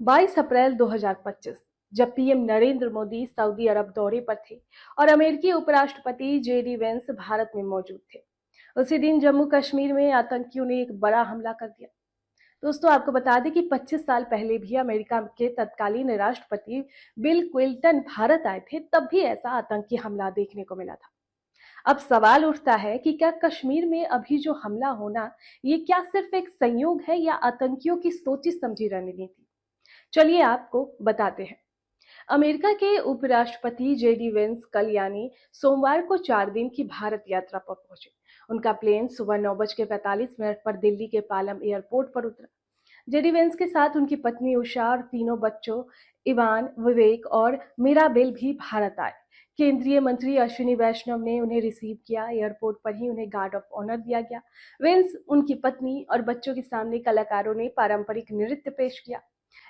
22 अप्रैल 2025 जब PM Narendra Modi Saudi अरब दौरे पर थे और अमेरिकी उपराष्ट्रपति जेडी वेंस भारत में मौजूद थे। उसी दिन जम्मू कश्मीर में आतंकियों ने एक बड़ा हमला कर दिया। दोस्तों, आपको बता दें कि 25 साल पहले भी अमेरिका के तत्कालीन राष्ट्रपति बिल क्लिंटन भारत आए थे, तब भी ऐसा आतंकी हमला देखने को मिला था। अब सवाल उठता है कि क्या कश्मीर में अभी जो हमला होना, ये क्या सिर्फ एक संयोग है या आतंकियों की सोची समझी रणनीति? चलिए आपको बताते हैं। अमेरिका के उपराष्ट्रपति जेडी वेंस कल यानी सोमवार को 4 दिन की भारत यात्रा पर पहुंचे। उनका प्लेन सुबह 9:45 पर दिल्ली के पालम एयरपोर्ट पर उतरा। जेडी वेंस के साथ उनकी पत्नी उषा और तीनों बच्चों इवान, विवेक और मीराबेल भी भारत आए। केंद्रीय मंत्री अश्विनी वैष्णव ने उन्हें रिसीव किया। एयरपोर्ट पर ही उन्हें गार्ड ऑफ ऑनर दिया गया। वेंस, उनकी पत्नी और बच्चों के सामने कलाकारों ने पारंपरिक नृत्य पेश किया।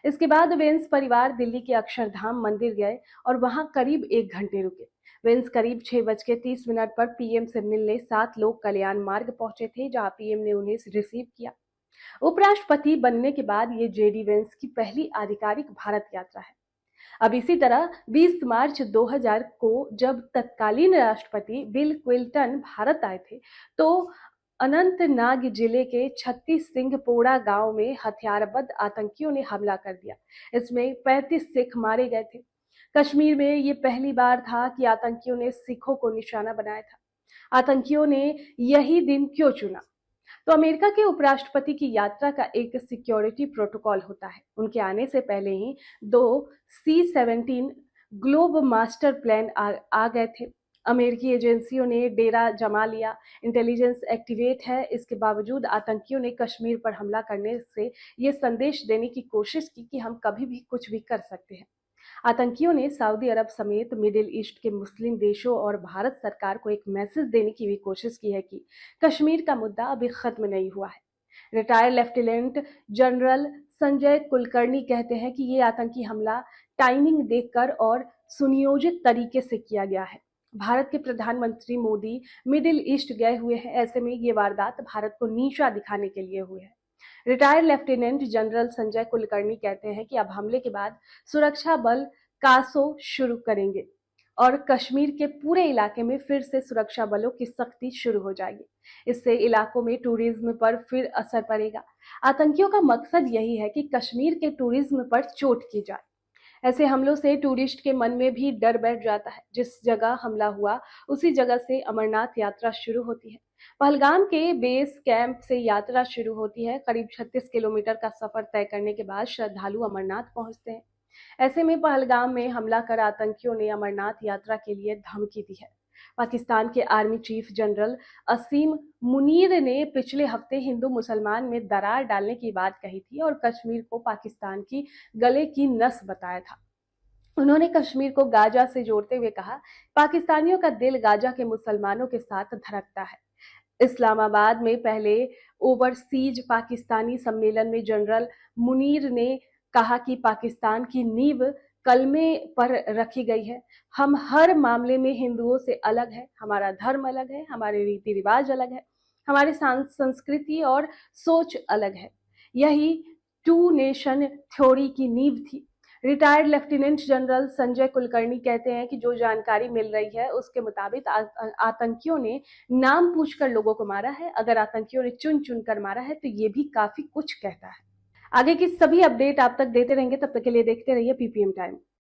इसके बाद वेंस परिवार दिल्ली के अक्षरधाम मंदिर गए और वहां करीब 1 घंटे रुके। वेंस करीब 6:30 पर पीएम से मिलने 7 लोक कल्याण मार्ग पहुंचे थे, जहां पीएम ने उन्हें रिसीव किया। उपराष्ट्रपति बनने के बाद ये जेडी वेंस की पहली आधिकारिक भारत यात्रा है। अब इसी तरह 20 मार्च 2000 को जब तत्कालीन राष्ट्रपति बिल क्लिंटन भारत आए थे, तो अनंतनाग जिले के 36 सिंहपोड़ा गांव में हथियारबंद आतंकियों ने हमला कर दिया। इसमें 35 सिख मारे गए थे। कश्मीर में ये पहली बार था कि आतंकियों ने सिखों को निशाना बनाया था। आतंकियों ने यही दिन क्यों चुना? तो अमेरिका के उपराष्ट्रपति की यात्रा का एक सिक्योरिटी प्रोटोकॉल होता है। उनके आने से पहले ही 2C-17 ग्लोब मास्टर प्लान आ गए थे। अमेरिकी एजेंसियों ने डेरा जमा लिया। इंटेलिजेंस एक्टिवेट है। इसके बावजूद आतंकियों ने कश्मीर पर हमला करने से ये संदेश देने की कोशिश की कि हम कभी भी कुछ भी कर सकते हैं। आतंकियों ने सऊदी अरब समेत मिडिल ईस्ट के मुस्लिम देशों और भारत सरकार को एक मैसेज देने की भी कोशिश की है कि कश्मीर का मुद्दा अभी खत्म नहीं हुआ है। Retired lieutenant general Sanjay Kulkarni कहते हैं कि ये आतंकी हमला टाइमिंग देखकर और सुनियोजित तरीके से किया गया है। भारत के प्रधानमंत्री मोदी मिडिल ईस्ट गए हुए हैं, ऐसे में ये वारदात भारत को नीचा दिखाने के लिए हुई है। Retired lieutenant general Sanjay Kulkarni कहते हैं कि अब हमले के बाद सुरक्षा बल कासो शुरू करेंगे और कश्मीर के पूरे इलाके में फिर से सुरक्षा बलों की सख्ती शुरू हो जाएगी। इससे इलाकों में टूरिज्म पर फिर असर पड़ेगा। आतंकियों का मकसद यही है कि कश्मीर के टूरिज्म पर चोट की जाए। ऐसे हमलों से टूरिस्ट के मन में भी डर बैठ जाता है। जिस जगह हमला हुआ उसी जगह से अमरनाथ यात्रा शुरू होती है। पहलगाम के बेस कैंप से यात्रा शुरू होती है। करीब 36 किलोमीटर का सफर तय करने के बाद श्रद्धालु अमरनाथ पहुंचते हैं। ऐसे में पहलगाम में हमला कर आतंकियों ने अमरनाथ यात्रा के लिए धमकी दी है। पाकिस्तान के आर्मी चीफ जनरल असीम मुनीर ने पिछले हफ्ते हिंदू मुसलमान में दरार डालने की बात कही थी और कश्मीर को पाकिस्तान की गले की नस बताया था। उन्होंने कश्मीर को गाजा से जोड़ते हुए कहा, पाकिस्तानियों का दिल गाजा के मुसलमानों के साथ धड़कता है। इस्लामाबाद में पहले ओवरसीज पाकिस्तानी सम्मेलन में जनरल मुनीर ने कहा कि पाकिस्तान की नींव कलमे पर रखी गई है। हम हर मामले में हिंदुओं से अलग है। हमारा धर्म अलग है, हमारे रीति रिवाज अलग है, हमारी संस्कृति और सोच अलग है। यही टू नेशन थ्योरी की नींव थी। Retired lieutenant general Sanjay Kulkarni कहते हैं कि जो जानकारी मिल रही है उसके मुताबिक आतंकियों ने नाम पूछकर लोगों को मारा है। अगर आतंकियों ने चुन चुन कर मारा है तो ये भी काफी कुछ कहता है। आगे की सभी अपडेट आप तक देते रहेंगे। तब तक के लिए देखते रहिए पीपीएम टाइम।